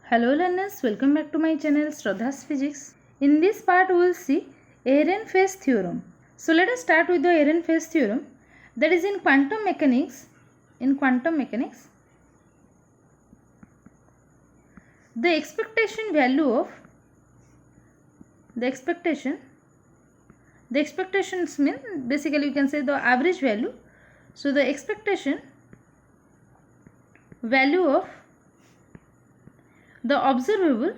Hello learners, welcome back to my channel Shraddha's Physics. In this part we will see Ehrenfest theorem. So let us start with the Ehrenfest theorem, that is in quantum mechanics. In quantum mechanics, the expectation value of the expectations mean basically you can say the average value. So the expectation value of the observable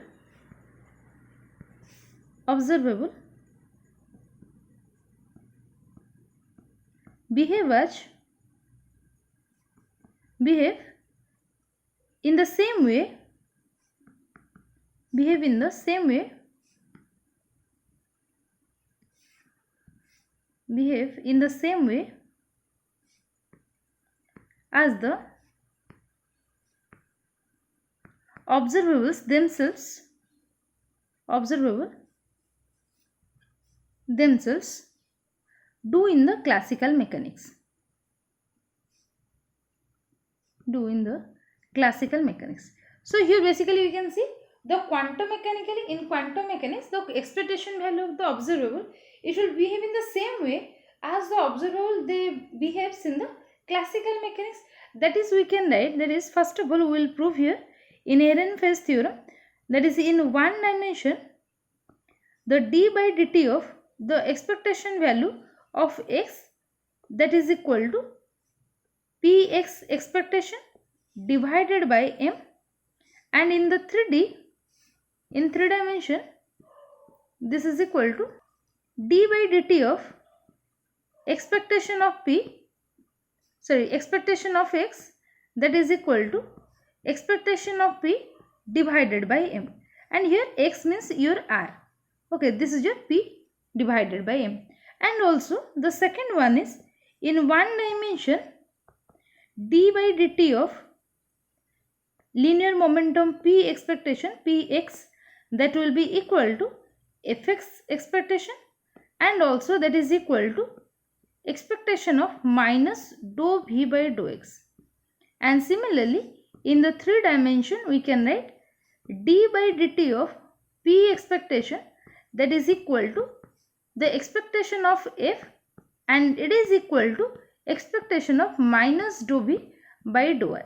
behave in the same way as the observables themselves do in the classical mechanics. So here basically we can see the in quantum mechanics, the expectation value of the observable, it will behave in the same way as the observable they behaves in the classical mechanics. That is, we can write, that is, first of all we will prove here in Ehrenfest theorem, that is in one dimension the d by dt of the expectation value of x, that is equal to px expectation divided by m, and in the 3D, in 3 dimension, this is equal to d by dt of expectation of x, that is equal to expectation of p divided by m, and here x means your r. Okay, this is your p divided by m. And also the second one is in one dimension d by dt of linear momentum p expectation px, that will be equal to fx expectation, and also that is equal to expectation of minus dou v by dou x. And similarly in the 3 dimension we can write d by dt of p expectation, that is equal to the expectation of f, and it is equal to expectation of minus dou v by dou y.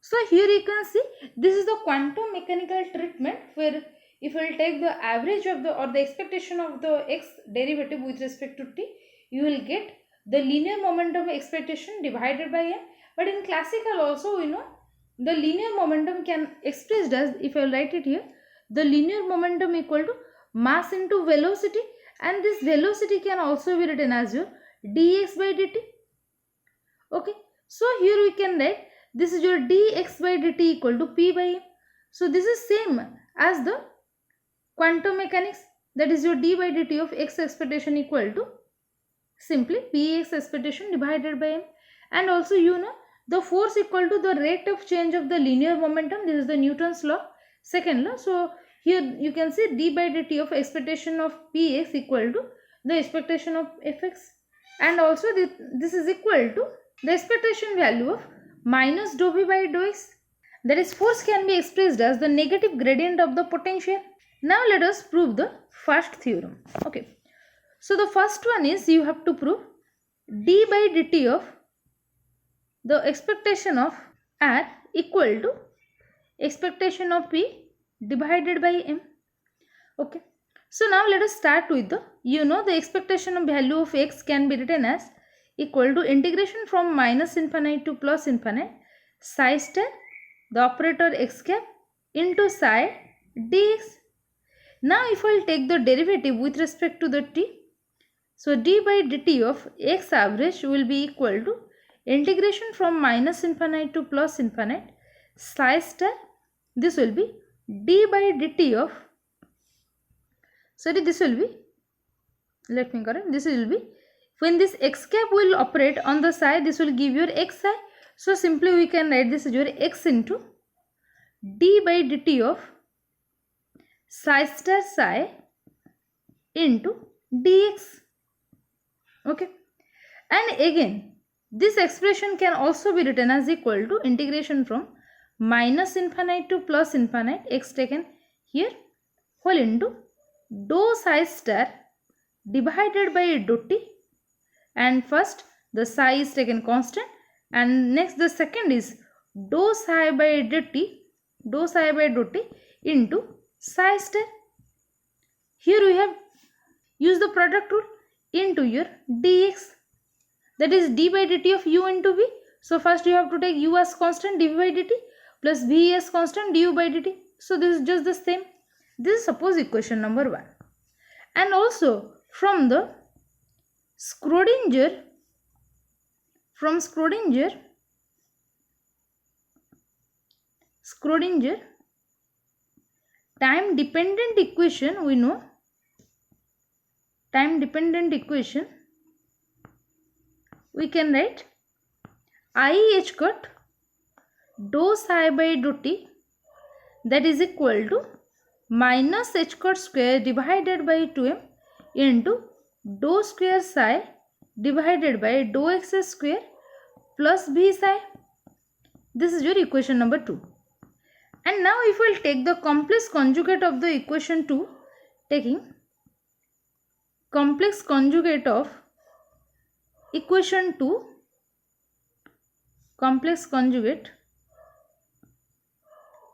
So here you can see this is the quantum mechanical treatment, where if we will take the average of the expectation of the x derivative with respect to t, you will get the linear momentum expectation divided by m. But in classical also we know the linear momentum can expressed as, if I will write it here, the linear momentum equal to mass into velocity, and this velocity can also be written as your dx by dt. Okay, so here we can write this is your dx by dt equal to p by m. So this is same as the quantum mechanics, that is your d by dt of x expectation equal to simply px expectation divided by m. And also you know the force equal to the rate of change of the linear momentum, this is the Newton's law, second law. So here you can see d by dt of expectation of px equal to the expectation of fx, and also this is equal to the expectation value of minus dou v by dou x, that is force can be expressed as the negative gradient of the potential. Now let us prove the first theorem. Okay, so the first one is you have to prove d by dt of the expectation of r equal to expectation of p divided by m. Okay, so now let us start with the, you know, the expectation of value of x can be written as equal to integration from minus infinite to plus infinite psi star the operator x cap into psi dx. Now if I will take the derivative with respect to the t, so d by dt of x average will be equal to integration from minus infinite to plus infinite psi star, this will be d by dt of, sorry, this will be, let me correct, this will be, when this x cap will operate on the psi, this will give your x psi. So simply we can write this as your x into d by dt of psi star psi into dx. Okay, and again this expression can also be written as equal to integration from minus infinite to plus infinite, x taken here, whole into dou psi star divided by dou t, and first the psi is taken constant, and next the second is dou psi by dt into psi star. Here we have used the product rule into your dx, that is d by dt of u into v. So first you have to take u as constant, dv by dt, plus v as constant, du by dt. So this is just the same. This is suppose equation number 1. And also from the Schrodinger time dependent equation, we know time dependent equation, we can write I h cut dou psi by dou t, that is equal to minus h cut square divided by 2m into dou square psi divided by dou x square plus b psi. This is your equation number 2. And now if we will take the complex conjugate of the equation 2, taking complex conjugate of equation 2, complex conjugate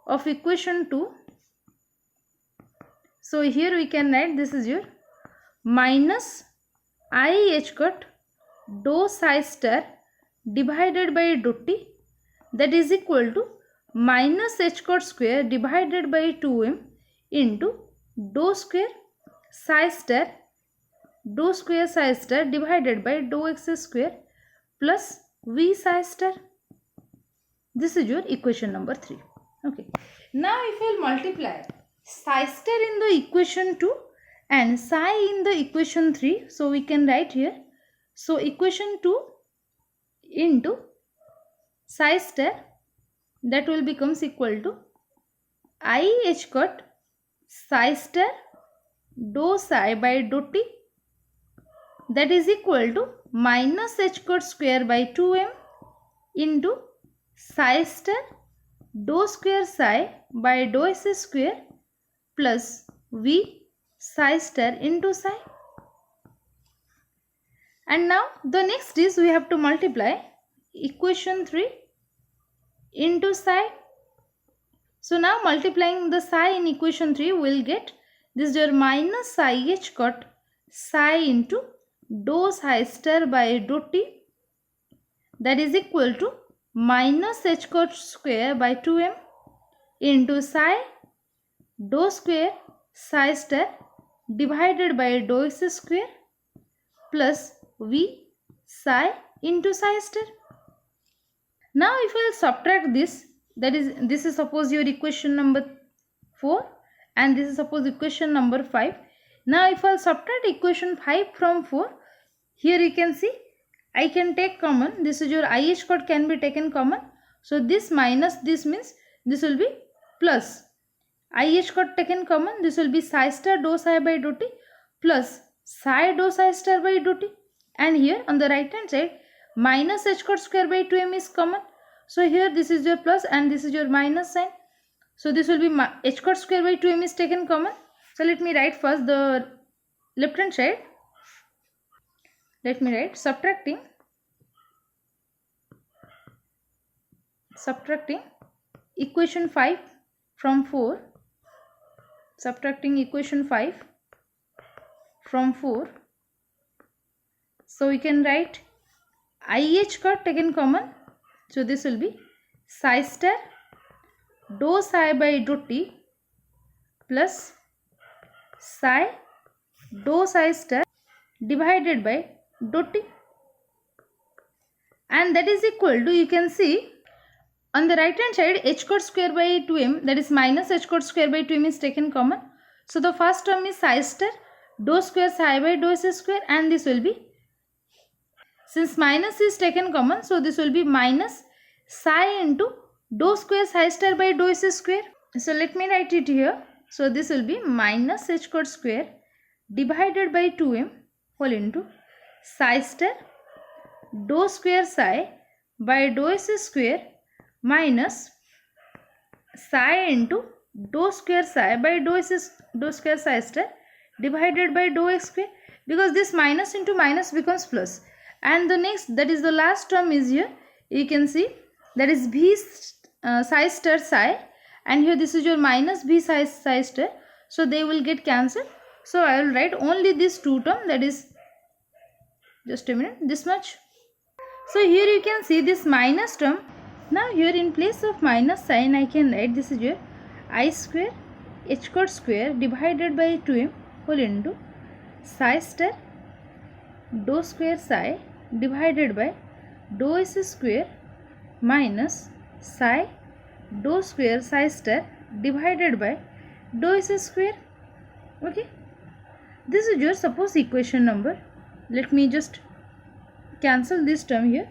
of equation 2. So here we can write, this is your minus I h cut dou psi star divided by dou t, that is equal to minus h cut square divided by 2m into dou square psi star divided by dou x square plus v psi star. This is your equation number 3. Okay. Now if we will multiply psi star in the equation 2 and psi in the equation 3, so we can write here, so equation 2 into psi star, that will becomes equal to I h cut psi star dou psi by dou t, that is equal to minus h cut square by 2m into psi star dou square psi by dou s square plus v psi star into psi. And now the next is we have to multiply equation 3 into psi. So now multiplying the psi in equation 3, we will get this your minus psi h cut psi into dou psi star by dou t, that is equal to minus h cut square by 2m into psi dou square psi star divided by dou x square plus v psi into psi star. Now if I will subtract this, that is, this is suppose your equation number 4 and this is suppose equation number 5. Now if I will subtract equation 5 from 4, here you can see I can take common, this is your I h cut can be taken common. So this minus this means this will be plus I h cut taken common, this will be psi star dou psi by dou t plus psi dou psi star by dou t, and here on the right hand side minus h cut square by 2m is common. So here this is your plus and this is your minus sign. So this will be h cut square by 2m is taken common. So let me write first the left hand side. Let me write subtracting equation 5 from 4. Subtracting equation 5 from 4. So we can write I h cut taken common. So this will be psi star dou psi by dou t plus psi dou psi star divided by dou t, and that is equal to, you can see on the right hand side h cut square by 2m, that is minus h cut square by 2m is taken common. So the first term is psi star dou square psi by dou s square, and this will be, since minus is taken common, so this will be minus psi into dou square psi star by dou s square. So let me write it here. So this will be minus h cut square divided by 2m whole into psi star dou square psi by dou s square minus psi into dou square psi by dou s is dou square psi star divided by dou x square, because this minus into minus becomes plus. And the next, that is the last term is here, you can see that is b psi star psi, and here this is your minus b psi star, so they will get cancelled. So I will write only this two term, that is, just a minute, this much. So here you can see this minus term. Now here in place of minus sign I can write this is your I square h cot square divided by 2m whole into psi star dou square psi divided by dou s square minus psi dou square psi star divided by dou s square. Okay, this is your suppose equation number. Let me just cancel this term here.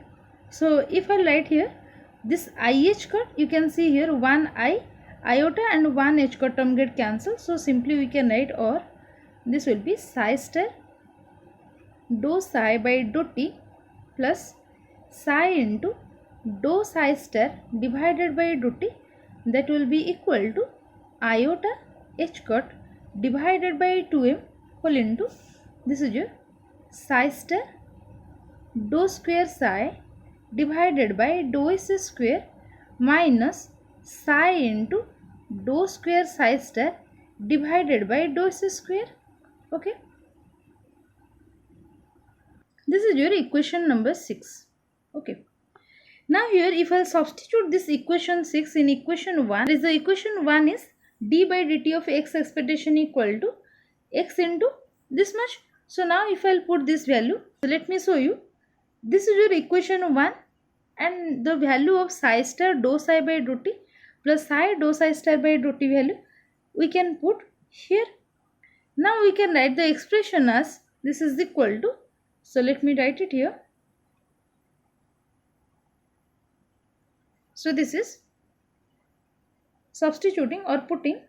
So if I write here this IH cut, you can see here one I iota and one H cut term get cancelled. So simply we can write, or this will be psi star dou psi by dou t plus psi into dou psi star divided by dou t, that will be equal to iota H cut divided by 2m whole into this is your psi star dou square psi divided by dou s square minus psi into dou square psi star divided by dou s square. Okay, this is your equation number 6. Okay, now here if I substitute this equation 6 in equation 1, is the equation 1 is d by dt of x expectation equal to x into this much. So now if I'll put this value, so let me show you. This is your equation 1, and the value of psi star dou psi by dou t plus psi dou psi star by dou t value we can put here. Now we can write the expression as this is equal to, so let me write it here. So this is substituting or putting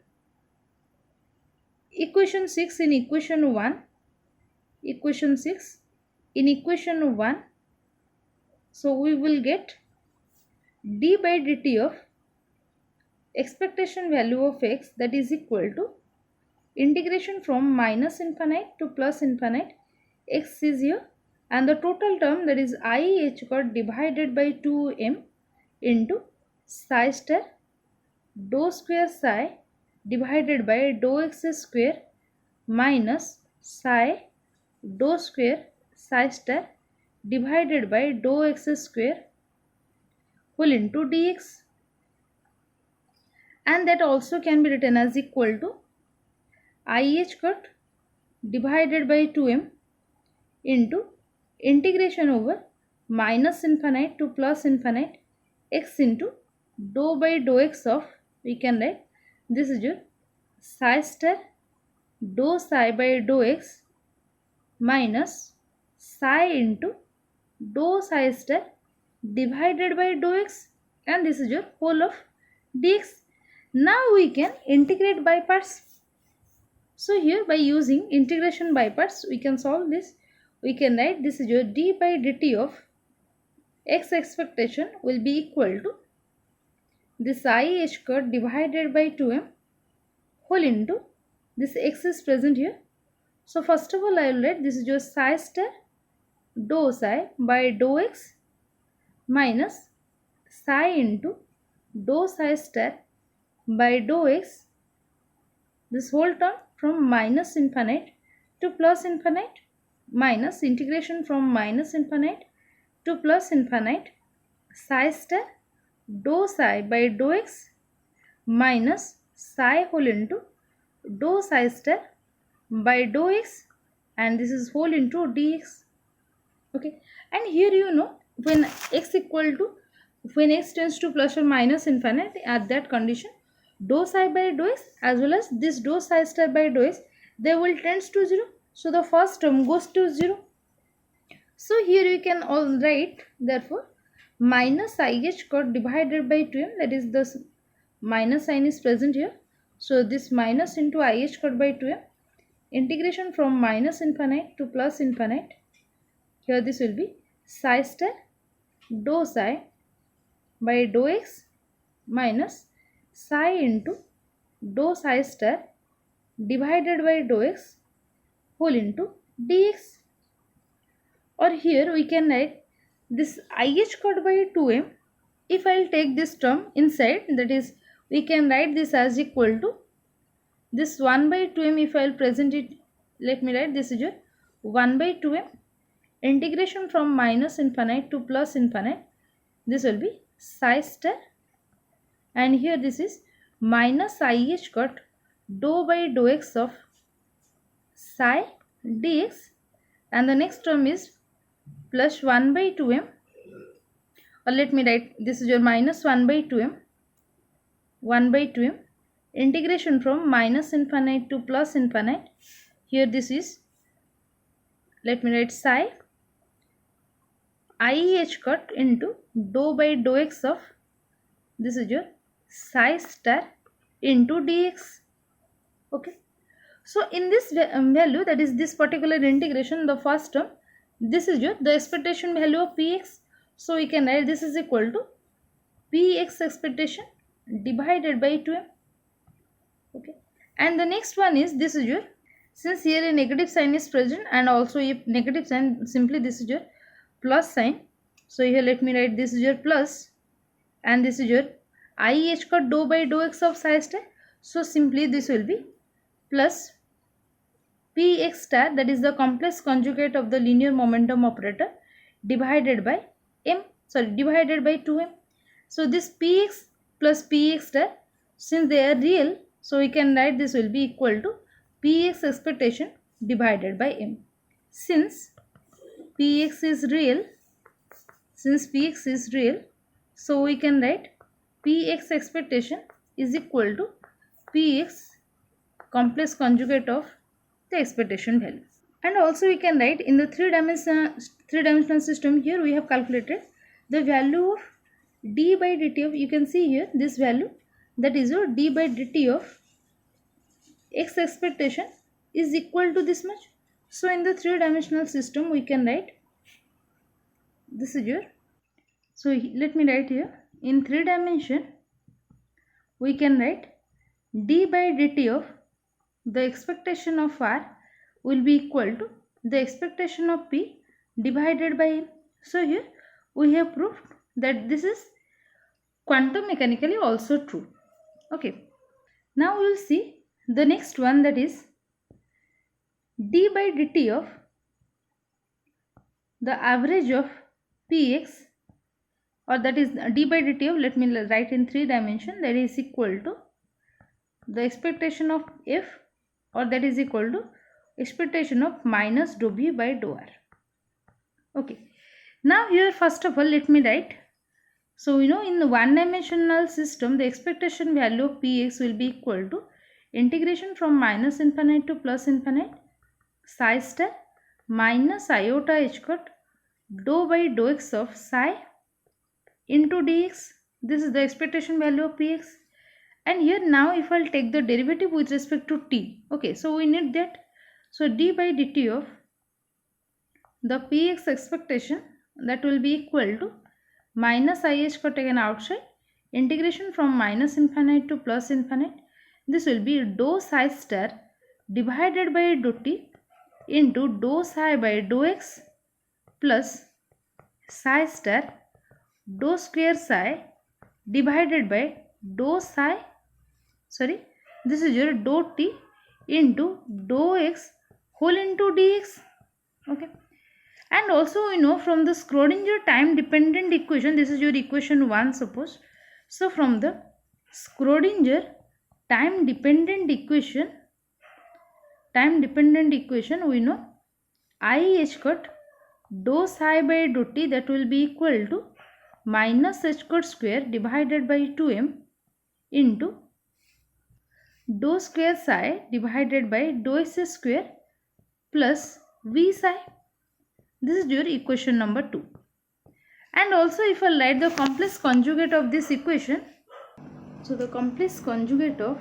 equation 6 in equation 1, equation 6 in equation 1. So we will get d by dt of expectation value of x, that is equal to integration from minus infinite to plus infinite. X is here, and the total term, that is I h got divided by 2m into psi star dou square psi divided by dou x square minus psi dou square psi star divided by dou x square whole into dx, and that also can be written as equal to IH cut divided by 2m into integration over minus infinite to plus infinite x into dou by dou x of, we can write this is your psi star dou psi by dou x minus psi into dou psi star divided by dou x, and this is your whole of dx. Now we can integrate by parts. So here by using integration by parts we can solve this. We can write this is your d by dt of x expectation will be equal to this I h cut divided by 2m whole into this x is present here. So first of all I will write this is your psi star dou psi by dou x minus psi into dou psi star by dou x, this whole term from minus infinite to plus infinite minus integration from minus infinite to plus infinite psi star dou psi by dou x minus psi whole into dou psi star by dou x, and this is whole into dx. Okay, and here you know when x equal to, when x tends to plus or minus infinite, at that condition dou psi by dou x as well as this dou psi star by dou x, they will tends to 0. So the first term goes to 0. So here you can all write therefore minus IH got divided by 2m, that is the minus sign is present here. So this minus into IH got by 2m, integration from minus infinite to plus infinite. Here this will be psi star dou psi by dou x minus psi into dou psi star divided by dou x whole into dx. Or here we can write this IH cut by 2m. If I'll take this term inside, that is, we can write this as equal to this 1 by 2m. If I'll present it, let me write this is your 1 by 2m integration from minus infinite to plus infinite. This will be psi star, and here this is minus IH cut dou by dou x of psi dx, and the next term is plus 1 by 2m, or let me write this is your minus 1 by 2m integration from minus infinite to plus infinite. Here this is, let me write psi IH cut into dou by dou x of this is your psi star into dx. Okay, so in this value, that is this particular integration, the first term, this is your the expectation value of px. So we can write this is equal to px expectation divided by 2m. Okay, and the next one is this is your, since here a negative sign is present and also a negative sign, simply this is your plus sign. So here let me write this is your plus, and this is your IH cut dou by dou x of psi star. So simply this will be plus px star, that is the complex conjugate of the linear momentum operator, divided by divided by 2m. So this px plus px star, since they are real, so we can write this will be equal to px expectation divided by m. Since px is real, so we can write px expectation is equal to px complex conjugate of the expectation value. And also we can write in the three-dimensional system, here we have calculated the value of d by dt of, you can see here this value, that is your d by dt of x expectation is equal to this much. So in the three-dimensional system we can write this is your, so let me write here, in 3 dimension we can write d by dt of the expectation of r will be equal to the expectation of p divided by m. So here we have proved that this is quantum mechanically also true. Okay, now we will see the next one, that is d by dt of the average of px, or that is d by dt of, let me write in 3 dimension, that is equal to the expectation of f, or that is equal to expectation of minus dou v by dou r. Okay, now here first of all let me write, so you know in the one dimensional system the expectation value of px will be equal to integration from minus infinite to plus infinite psi star minus iota h cut dou by dou x of psi into dx. This is the expectation value of px. And here now if I'll take the derivative with respect to t, okay, so we need that. So d by dt of the px expectation, that will be equal to minus ih cut taken outside, integration from minus infinite to plus infinite. This will be dou psi star divided by dou t into dou psi by dou x plus psi star dou square psi divided by dou psi, this is your dou t into dou x whole into dx. Okay, and also we know from the Schrodinger time dependent equation, this is your equation 1 suppose. So from the Schrodinger time dependent equation we know IH cut dou psi by dou t, that will be equal to minus h cut square divided by 2m into dou square psi divided by dou s square plus v psi. This is your equation number 2. And also if I write the complex conjugate of this equation, so the complex conjugate of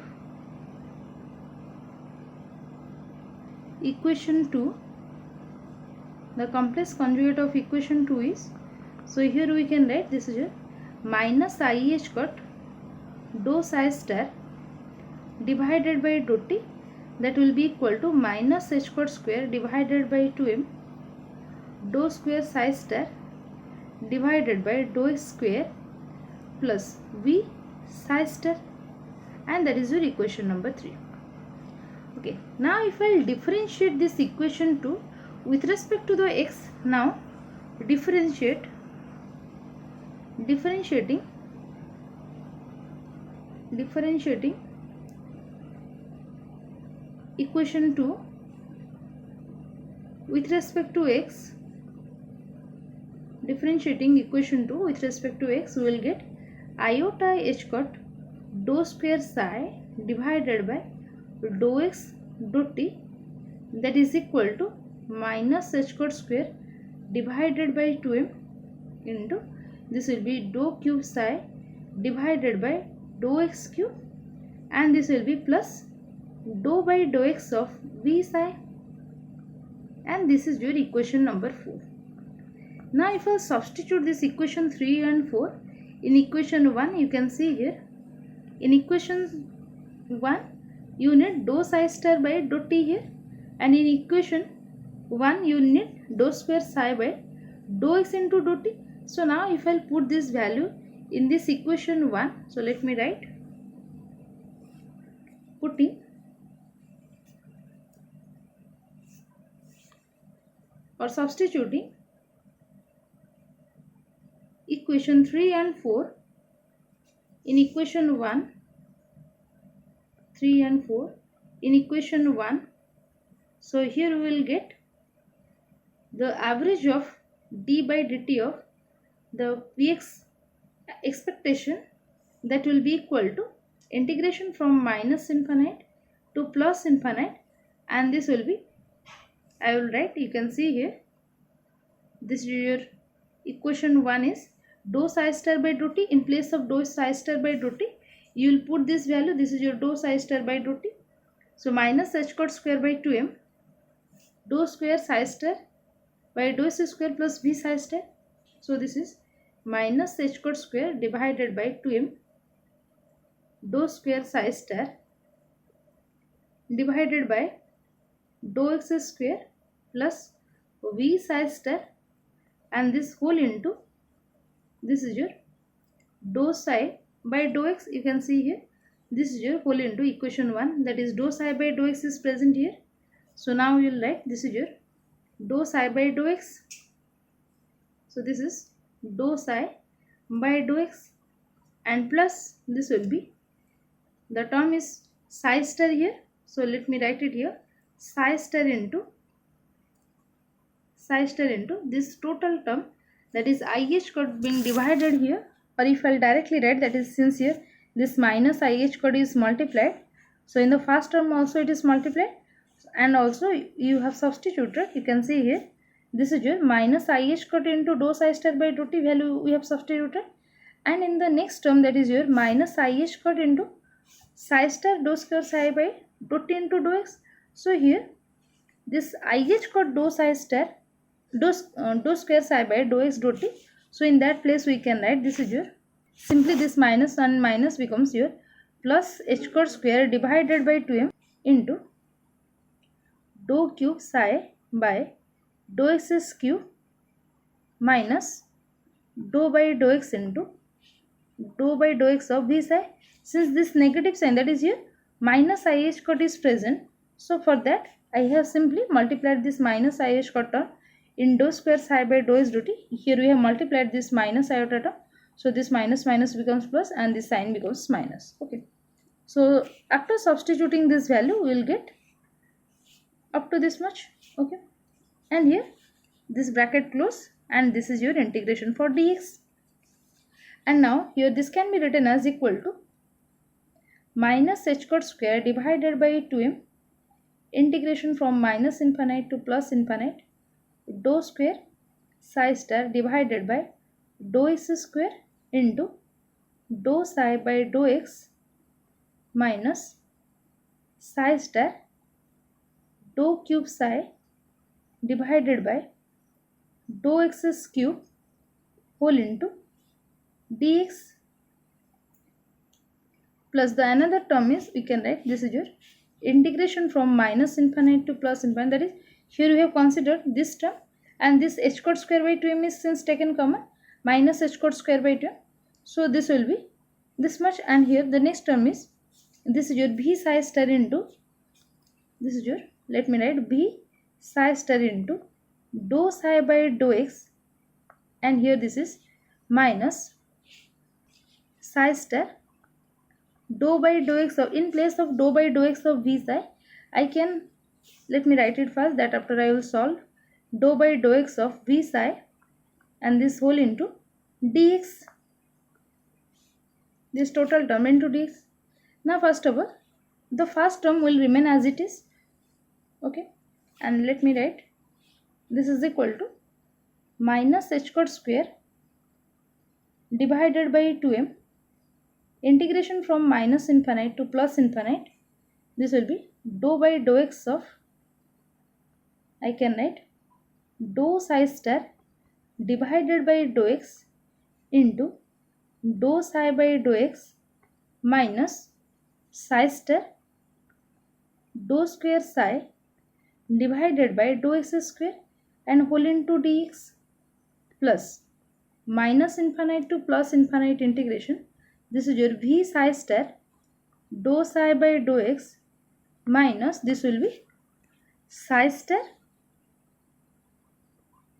equation 2, the complex conjugate of equation 2 is, so here we can write this is your minus IH cut dou psi star divided by dou t, that will be equal to minus h square square divided by 2m dou square psi star divided by dou x square plus v psi star, and that is your equation number 3. Okay, now if I'll differentiate this equation 2 with respect to the x, now differentiating equation 2 with respect to x, differentiating equation 2 with respect to x, we will get iota h cut dou square psi divided by dou x dou t, that is equal to minus h cut square divided by 2m into, this will be dou cube psi divided by dou x cube, and this will be plus dou by dou x of v psi, and this is your equation number 4. Now if I substitute this equation 3 and 4 in equation 1, you can see here in equation 1 you need dou psi star by dou t here, and in equation 1 you need dou square psi by dou x into dou t. So now if I'll put this value in this equation 1, so let me write, putting or substituting equation 3 and 4 in equation 1, 3 and 4 in equation 1. So here we will get the average of d by dt of the Vx expectation, that will be equal to integration from minus infinite to plus infinite, and this will be, I will write, you can see here, this is your equation 1 is dou psi star by dou t. In place of dou psi star by dou t, you will put this value, this is your dou psi star by dou t. So minus h cut square by 2m dou square psi star by dou s square plus v psi star. So this is minus h cut square divided by 2m dou square psi star divided by dou x square plus v psi star, and this whole into, this is your dou psi by dou x, you can see here, this is your whole into equation 1, that is dou psi by dou x is present here. So now you will write, this is your dou psi by dou x, so this is dou psi by dou x, and plus this will be, the term is psi star here, so let me write it here, psi star into this total term, that is IH cut being divided here, or if I'll directly write, that is, since here this minus IH cut is multiplied, so in the first term also it is multiplied, and also you have substituted, you can see here, this is your minus IH cut into dou psi star by dou t value we have substituted, and in the next term, that is your minus IH cut into psi star dou square psi by dou t into dou x. So here this IH cut dou psi star dou square psi by dou x dou t, so in that place we can write, this is your, simply this minus and minus becomes your plus h cut square divided by 2m into dou cube psi by dou x cube minus dou by dou x into dou by dou x of v psi. Since this negative sign, that is here minus IH cut is present, so for that I have simply multiplied this minus IH cut term in dou square psi by dou x dou t. Here we have multiplied this minus iota term, so this minus minus becomes plus, and this sign becomes minus. Okay, so after substituting this value, we will get up to this much. Okay, and here this bracket close, and this is your integration for dx. And now here this can be written as equal to minus h cut square divided by 2m integration from minus infinite to plus infinite dou square psi star divided by dou x square into dou psi by dou x minus psi star dou cube psi divided by dou x cube whole into dx. plus the another term is, we can write, this is your integration from minus infinite to plus infinite. That is, here we have considered this term, and this h squared square by 2m is since taken common, minus h squared square by 2m. So this will be this much, and here the next term is, this is your b psi star into, this is your, let me write, b psi star into dou psi by dou x, and here this is minus psi star dou by dou x of, in place of dou by dou x of v psi, I can, let me write it first, that after I will solve, dou by dou x of v psi and this whole into dx, this total term into dx. Now first of all, the first term will remain as it is, okay, and let me write, this is equal to minus h squared square divided by 2m, integration from minus infinite to plus infinite, this will be dou by dou x of, I can write, dou psi star divided by dou x into dou psi by dou x minus psi star dou square psi divided by dou x square and whole into dx, plus minus infinite to plus infinite integration, this is your v psi star dou psi by dou x minus, this will be psi star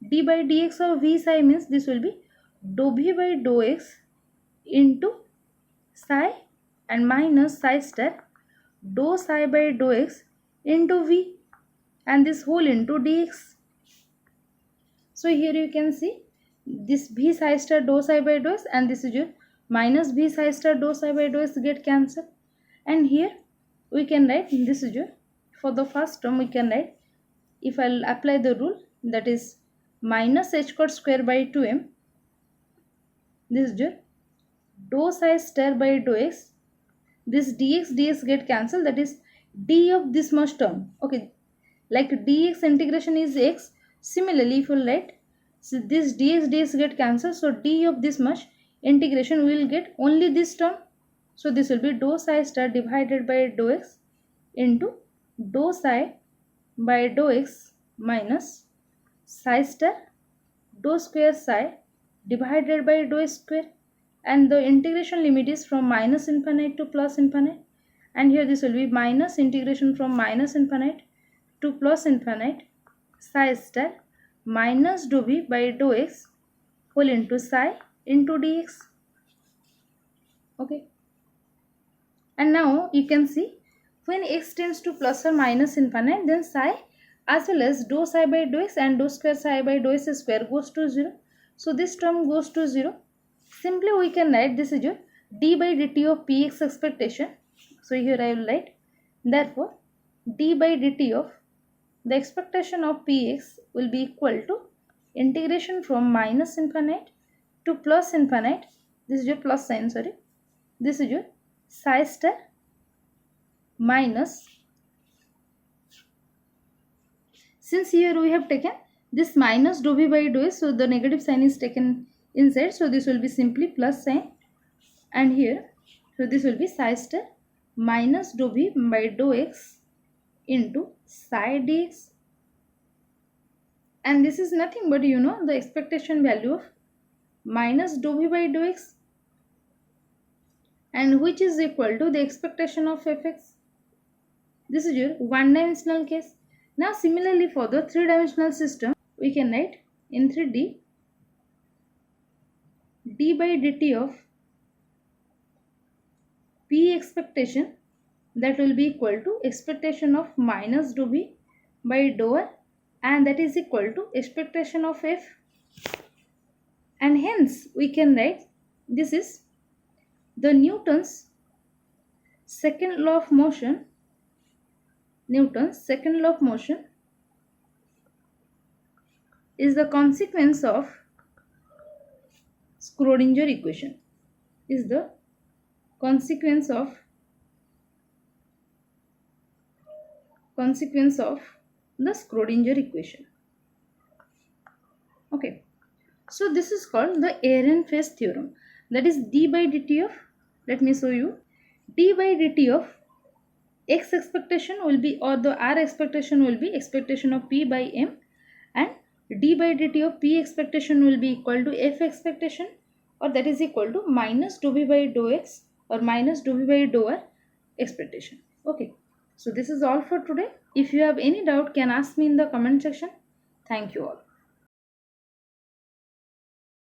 d by dx of v psi, means this will be dou v by dou x into psi and minus psi star dou psi by dou x into v, and this whole into dx. So here you can see this v psi star dou psi by dou x, and this is your minus v psi star dou psi by dou x get cancelled, and here we can write, this is your, for the first term we can write, if I'll apply the rule, that is minus h squared square by 2m, this is your dou psi star by dou x, this dx get cancelled, that is d of this much term, okay, like dx integration is x, similarly if you write, so this dx get cancelled, so d of this much integration we will get only this term, so this will be dou psi star divided by dou x into dou psi by dou x minus psi star dou square psi divided by dou square, and the integration limit is from minus infinite to plus infinite, and here this will be minus integration from minus infinite to plus infinite psi star minus dou v by dou x whole into psi into dx, okay. And now you can see, when x tends to plus or minus infinite, then psi as well as dou psi by dou x and dou square psi by dou s square goes to 0, so this term goes to 0. Simply we can write, this is your d by dt of px expectation, so here I will write, therefore d by dt of the expectation of px will be equal to integration from minus infinite to plus infinite, this is your plus sign, sorry, this is your psi star minus, since here we have taken this minus dou v by dou s, so the negative sign is taken inside, so this will be simply plus sign, and here, so this will be psi star minus dou v by dou x into psi dx, and this is nothing but, you know, the expectation value of minus dou v by dou x, and which is equal to the expectation of fx. This is your one-dimensional case. Now similarly for the three-dimensional system, we can write in 3D, d by dt of p expectation, that will be equal to expectation of minus dou v by dou r, and that is equal to expectation of f, and hence we can write, this is the Newton's second law of motion, Newton's second law of motion is the consequence of Schrodinger equation, is the consequence of the Schrodinger equation, okay. So this is called the Ehrenfest theorem, that is d by dt of, let me show you, d by dt of x expectation will be, or the r expectation will be expectation of p by m, and d by dt of p expectation will be equal to f expectation, or that is equal to minus dou v by dou x or minus dou v by dou r expectation. Okay, so this is all for today. If you have any doubt, can ask me in the comment section. Thank you all.